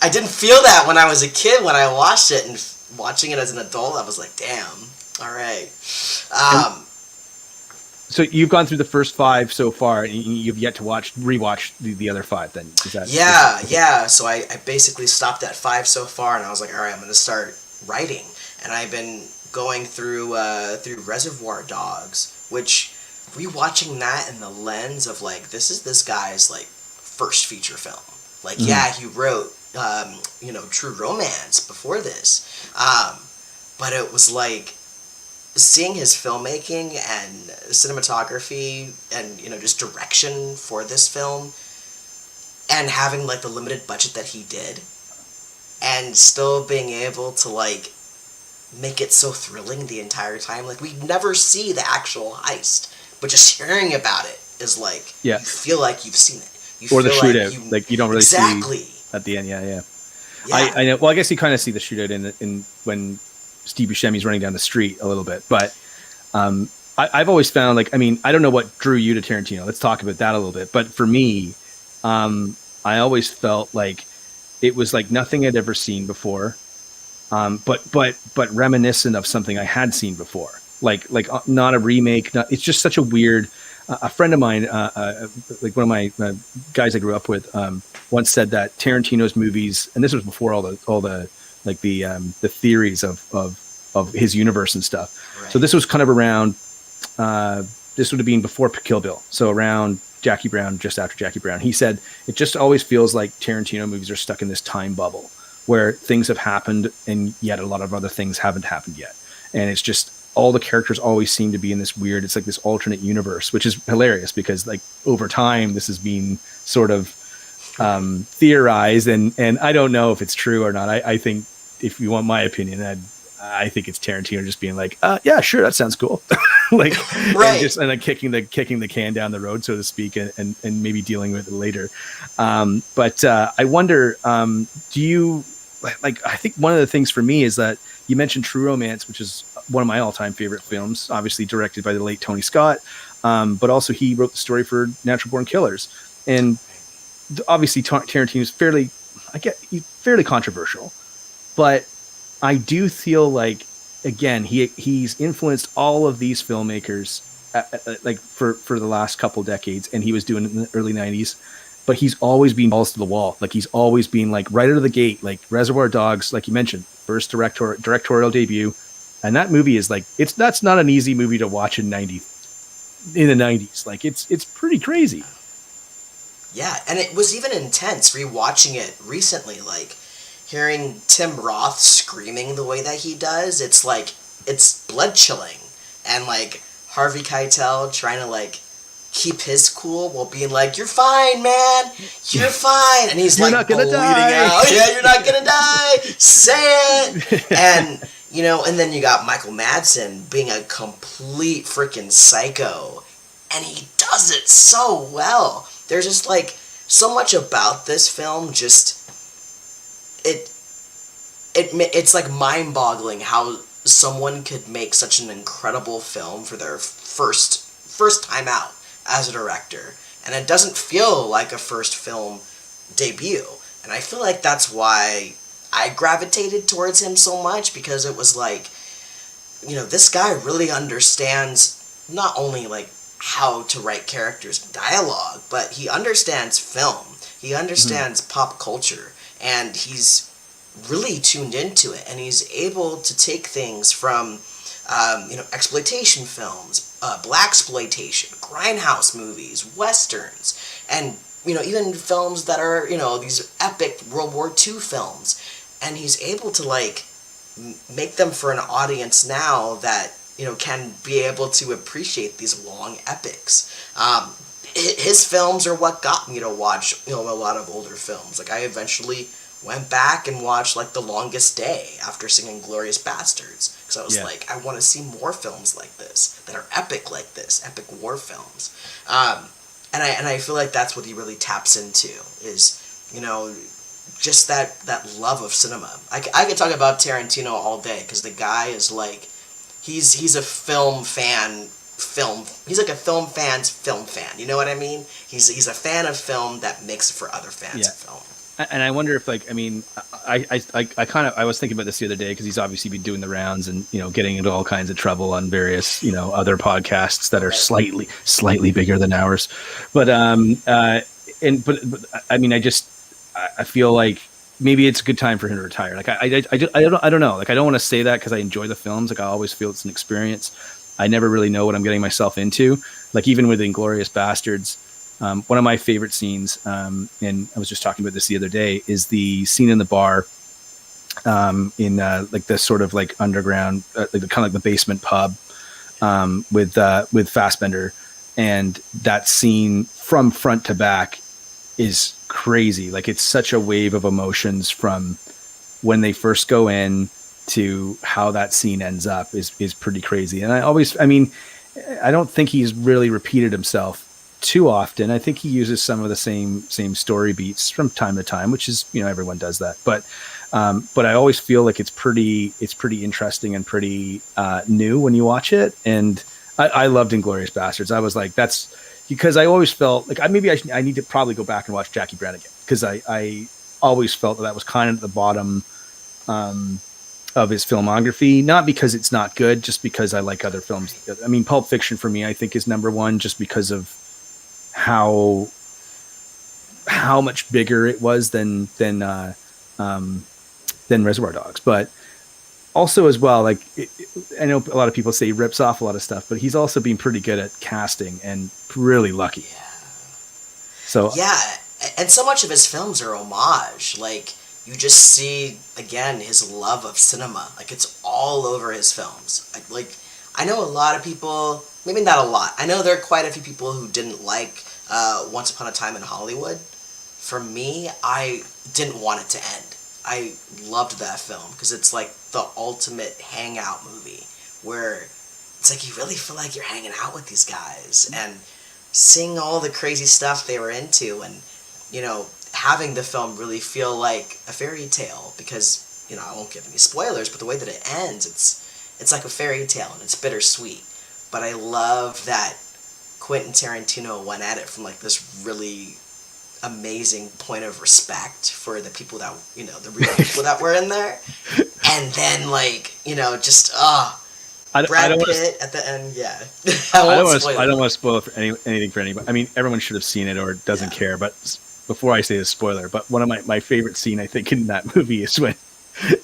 I didn't feel that when I was a kid. When I watched it and watching it as an adult, I was like, damn, all right.
So you've gone through the first 5 so far, and you've yet to rewatch the other 5. Then is that?
Yeah. So I basically stopped at 5 so far, and I was like, all right, I'm going to start writing. And I've been going through Reservoir Dogs, which rewatching that in the lens of like, this is this guy's like first feature film. Like, yeah, he wrote True Romance before this, but it was like, seeing his filmmaking and cinematography and, you know, just direction for this film and having like the limited budget that he did and still being able to like make it so thrilling the entire time. Like, we never see the actual heist, but just hearing about it is like, you feel like you've seen it.
Or the shootout, like you don't really
see
at the end. Yeah. I know. Well, I guess you kind of see the shootout in when Steve Buscemi's running down the street a little bit, but I've always found, like, I mean, I don't know what drew you to Tarantino. Let's talk about that a little bit. But for me, I always felt like it was like nothing I'd ever seen before, but reminiscent of something I had seen before. Like not a remake. It's just such a weird. A friend of mine, like one of my guys I grew up with, once said that Tarantino's movies, and this was before all the like the theories of his universe and stuff. Right. So this was kind of around, this would have been before Kill Bill. So around Jackie Brown, just after Jackie Brown. He said, it just always feels like Tarantino movies are stuck in this time bubble where things have happened and yet a lot of other things haven't happened yet. And it's just, all the characters always seem to be in this weird, it's like this alternate universe, which is hilarious because like over time, this has been sort of theorized, and I don't know if it's true or not. I think, if you want my opinion, I think it's Tarantino just being like, yeah, sure, that sounds cool. Like,
Right.
and like kicking the can down the road, so to speak, and maybe dealing with it later. But I wonder, do you like? I think one of the things for me is that you mentioned True Romance, which is one of my all-time favorite films, obviously directed by the late Tony Scott, but also he wrote the story for Natural Born Killers, and obviously Tarantino is fairly controversial, but I do feel like, again, he's influenced all of these filmmakers like for the last couple decades, and he was doing it in the early 90s, but he's always been balls to the wall. Like, he's always been like right out of the gate, like Reservoir Dogs, like you mentioned, first directorial debut. And that movie is like, that's not an easy movie to watch in the 90s. Like, it's pretty crazy.
Yeah, and it was even intense rewatching it recently, like hearing Tim Roth screaming the way that he does. It's like, it's blood chilling. And like Harvey Keitel trying to like keep his cool while being like, "You're fine, man. You're fine." And he's
You're
like
not gonna
bleeding
die.
out. Yeah, you're not gonna die. Say it. And you know, and then you got Michael Madsen being a complete freaking psycho, and he does it so well. There's just like so much about this film. Just it's like mind-boggling how someone could make such an incredible film for their first time out as a director, and it doesn't feel like a first film debut. And I feel like that's why I gravitated towards him so much, because it was like, you know, this guy really understands not only like how to write characters and dialogue, but he understands film. He understands pop culture, and he's really tuned into it, and he's able to take things from exploitation films, blaxploitation, grindhouse movies, westerns, and even films that are these epic World War II films, and he's able to like make them for an audience now that can be able to appreciate these long epics. His films are what got me to watch a lot of older films. Like, I eventually went back and watched like The Longest Day after seeing Glorious Bastards, because I was like, I want to see more films like this that are epic like this, epic war films. And I feel like that's what he really taps into, is just that love of cinema. I could talk about Tarantino all day, because the guy is like, he's a film fan. He's like a film fan's film fan. You know what I mean? He's a fan of film that makes it for other fans of film.
And I wonder if, like, I mean, I was thinking about this the other day, because he's obviously been doing the rounds and, getting into all kinds of trouble on various, other podcasts that are slightly bigger than ours. But, I mean, I feel like maybe it's a good time for him to retire. Like, I don't know. Like, I don't want to say that because I enjoy the films. Like, I always feel it's an experience. I never really know what I'm getting myself into. Like, even with Inglourious Bastards, one of my favorite scenes, and I was just talking about this the other day, is the scene in the bar, in like the sort of like underground, like kind of like the basement pub, with Fassbender, and that scene from front to back is crazy. Like, it's such a wave of emotions from when they first go in to how that scene ends up is pretty crazy. And I don't think he's really repeated himself too often. I think he uses some of the same story beats from time to time, which is, everyone does that. But I always feel like it's pretty interesting and pretty new when you watch it. And I loved Inglourious Bastards. I was like, that's because I always felt like I need to probably go back and watch Jackie Brown again, because I always felt that was kind of at the bottom of his filmography, not because it's not good, just because I like other films. I mean, Pulp Fiction for me, I think, is number one, just because of how much bigger it was than Reservoir Dogs. But also as well, like, I know a lot of people say he rips off a lot of stuff, but he's also been pretty good at casting and really lucky. So
and so much of his films are homage. Like, you just see again his love of cinema. Like, it's all over his films. Like, I know a lot of people, maybe not a lot, I know there are quite a few people who didn't like Once Upon a Time in Hollywood. For me, I didn't want it to end. I loved that film because it's like the ultimate hangout movie where it's like you really feel like you're hanging out with these guys and seeing all the crazy stuff they were into, and having the film really feel like a fairy tale because I won't give any spoilers, but the way that it ends, it's like a fairy tale and it's bittersweet. But I love that Quentin Tarantino went at it from like this really amazing point of respect for the people that the real people that were in there, and then just Brad Pitt at the end. Yeah, I
don't want to spoil it for anything for anybody. I mean, everyone should have seen it or doesn't care. But before I say the spoiler, but one of my favorite scene I think in that movie is when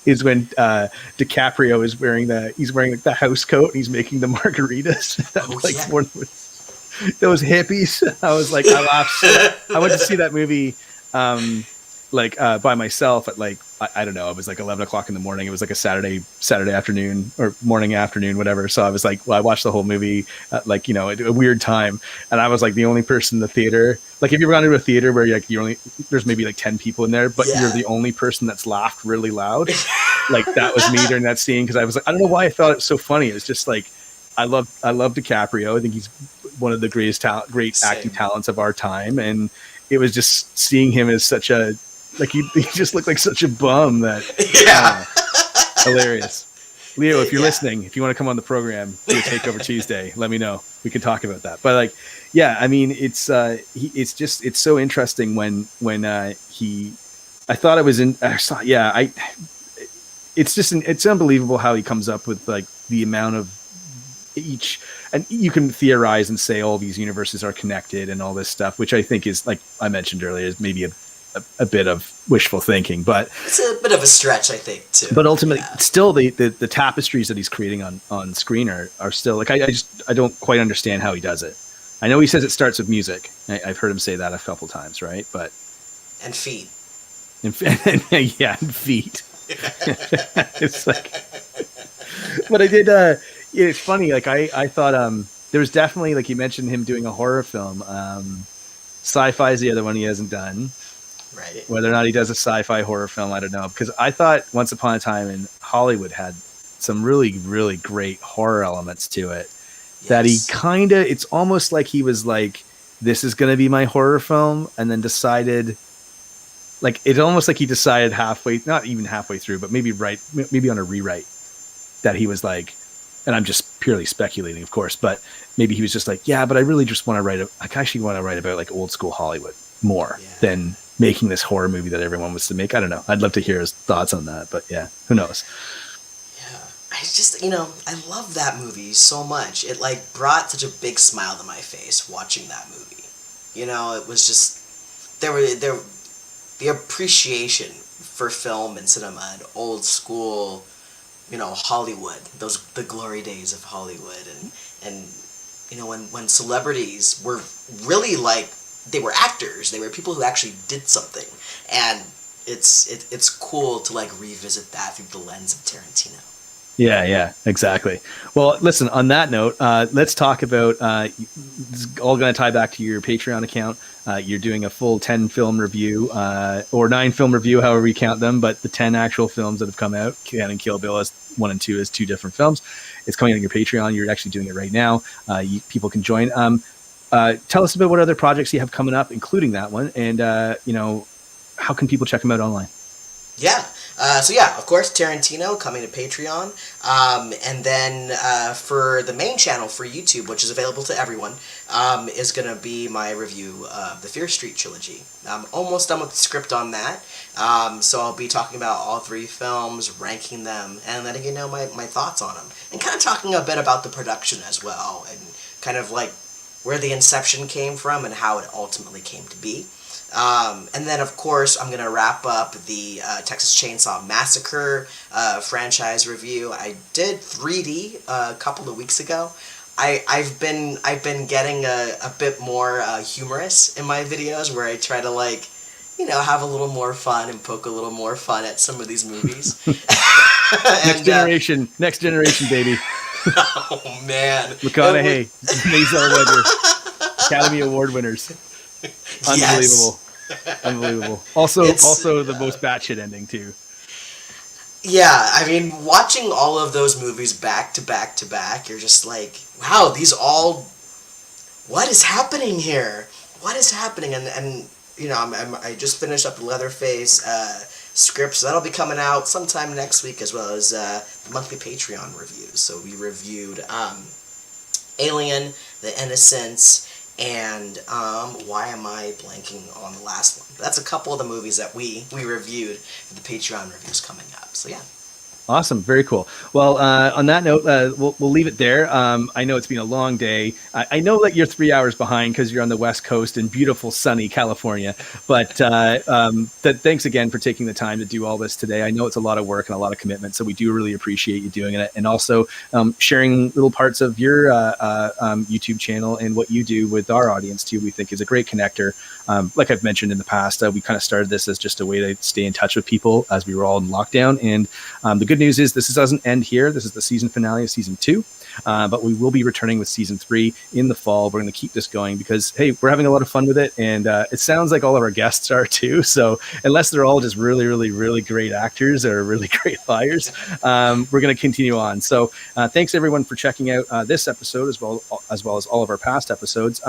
DiCaprio is wearing the house coat and he's making the margaritas. Those hippies. I was like, I laughed. I went to see that movie by myself at I don't know, it was like 11 o'clock in the morning. It was like a Saturday afternoon or morning afternoon, whatever. So I was like, I watched the whole movie at a weird time. And I was like the only person in the theater. Like if you've gone to a theater where there's maybe like 10 people in there, but you're the only person that's laughed really loud. Like that was me during that scene. Cause I was like, I don't know why I thought it was so funny. It was just like, I love DiCaprio. I think he's one of the great acting talents of our time. And it was just seeing him as such a, he just looked like such a bum that hilarious. Leo, if you're listening, if you want to come on the program, do a Takeover Tuesday, let me know. We can talk about that. But I mean, it's so interesting when I thought it was it's unbelievable how he comes up with the amount of each, and you can theorize and say all these universes are connected and all this stuff, which I think is, like I mentioned earlier, is maybe a bit of wishful thinking, but
it's a bit of a stretch, I think, too.
But ultimately, still the tapestries that he's creating on screen are still I don't quite understand how he does it. I know he says it starts with music. I've heard him say that a couple times, right? But
and feet.
And feet. It's like, but I did. It's funny. I thought there was definitely, like you mentioned, him doing a horror film. Sci-fi is the other one he hasn't done.
Right.
Whether or not he does a sci-fi horror film, I don't know. Because I thought Once Upon a Time in Hollywood had some really, really great horror elements to it. Yes. That he it's almost like he was like, this is going to be my horror film. And then decided, it's almost like he decided not even halfway through, but maybe on a rewrite, that he was like, and I'm just purely speculating, of course, but maybe he was just like, yeah, but I really just want to write about old school Hollywood more than making this horror movie that everyone wants to make. I don't know. I'd love to hear his thoughts on that, but yeah, who knows?
Yeah, I just, I love that movie so much. It brought such a big smile to my face watching that movie. It was just, the appreciation for film and cinema and old school, Hollywood, the glory days of Hollywood, and when celebrities were really they were actors, they were people who actually did something, and it's cool to revisit that through the lens of Tarantino.
Yeah, exactly. Well, listen, on that note, let's talk about, it's all going to tie back to your Patreon account. You're doing a full 10 film review, or 9 film review, however you count them, but the 10 actual films that have come out, counting Kill Bill as 1 and 2 as 2 different films. It's coming on your Patreon. You're actually doing it right now. People can join. Tell us about what other projects you have coming up, including that one, and, how can people check them out online?
Yeah. Of course, Tarantino coming to Patreon. And then for the main channel for YouTube, which is available to everyone, is going to be my review of the Fear Street Trilogy. I'm almost done with the script on that. So I'll be talking about all 3 films, ranking them, and letting you know my thoughts on them. And kind of talking a bit about the production as well, and kind of where the inception came from and how it ultimately came to be. And then, of course, I'm going to wrap up the Texas Chainsaw Massacre franchise review. I did 3D a couple of weeks ago. I've been getting a bit more humorous in my videos, where I try to have a little more fun and poke a little more fun at some of these movies.
Next generation, baby.
Oh man,
McConaughey, Maisel Wedger, Academy Award winners. Unbelievable.
Yes.
Unbelievable. Also the most batshit ending too.
Yeah, I mean, watching all of those movies back to back to back, you're just like, wow, these all, what is happening here? What is happening? And you know, I just finished up the Leatherface script, so that'll be coming out sometime next week, as well as the monthly Patreon reviews. So we reviewed Alien, The Innocents, and why am I blanking on the last one? That's a couple of the movies that we reviewed for the Patreon reviews coming up. So yeah.
Awesome. Very cool. Well, on that note, we'll leave it there. I know it's been a long day. I know that you're 3 hours behind because you're on the West Coast in beautiful, sunny California. But thanks again for taking the time to do all this today. I know it's a lot of work and a lot of commitment, so we do really appreciate you doing it. And also sharing little parts of your YouTube channel and what you do with our audience, too, we think is a great connector. Like I've mentioned in the past, we kind of started this as just a way to stay in touch with people as we were all in lockdown. And the good news is this doesn't end here. This is the season finale of season 2. But we will be returning with season 3 in the fall. We're going to keep this going because, hey, we're having a lot of fun with it. And it sounds like all of our guests are too. So unless they're all just really, really, really great actors or really great liars, we're going to continue on. So thanks everyone for checking out this episode as well as all of our past episodes.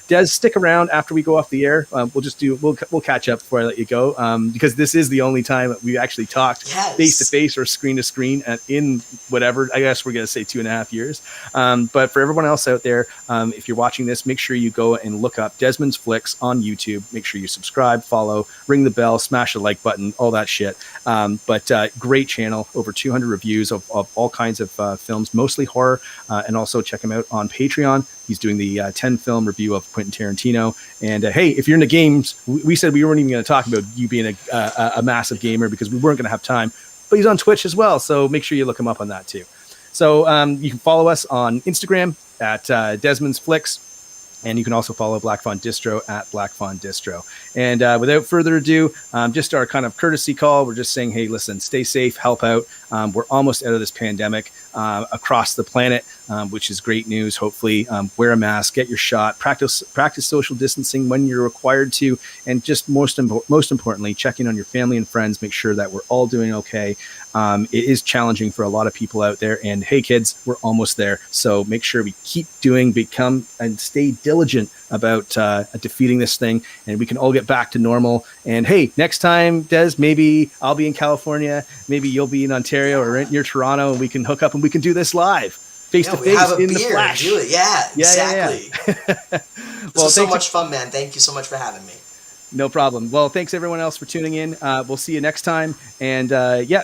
Des, stick around after we go off the air. We'll catch up before I let you go because this is the only time that we actually talked face to face or screen to screen in whatever, I guess we're going to say 2.5 years. But for everyone else out there, if you're watching this, make sure you go and look up Desmond's Flicks on YouTube. Make sure you subscribe, follow, ring the bell, smash the like button, all that shit. But great channel, over 200 reviews of all kinds of films, mostly horror, and also check him out on Patreon. He's doing the 10 film review of Quentin Tarantino. And hey, if you're into games, we said we weren't even going to talk about you being a massive gamer because we weren't going to have time. But he's on Twitch as well, so make sure you look him up on that too. So you can follow us on Instagram at Desmond's Flicks, and you can also follow Black Fawn Distro at Black Fawn Distro. And without further ado, just our kind of courtesy call. We're just saying, hey, listen, stay safe, help out. We're almost out of this pandemic across the planet, which is great news. Hopefully, wear a mask, get your shot, practice social distancing when you're required to, and just most importantly, check in on your family and friends. Make sure that we're all doing okay. It is challenging for a lot of people out there. And hey, kids, we're almost there. So make sure we keep become and stay diligent about defeating this thing, and we can all get back to normal. And hey, next time, Des, maybe I'll be in California, maybe you'll be in Ontario or near Toronto, and we can hook up and we can do this live, face to face in the flash.
Do it. Yeah, exactly.
Yeah.
This was so much fun, man. Thank you so much for having me.
No problem. Well, thanks everyone else for tuning in. We'll see you next time. And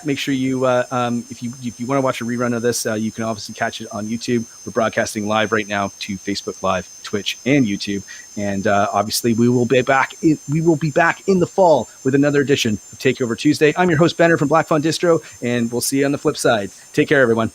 make sure you, if you want to watch a rerun of this, you can obviously catch it on YouTube. We're broadcasting live right now to Facebook Live, Twitch, and YouTube. And obviously, we will be back in the fall with another edition of Takeover Tuesday. I'm your host Benner from Black Fawn Distro, and we'll see you on the flip side. Take care, everyone.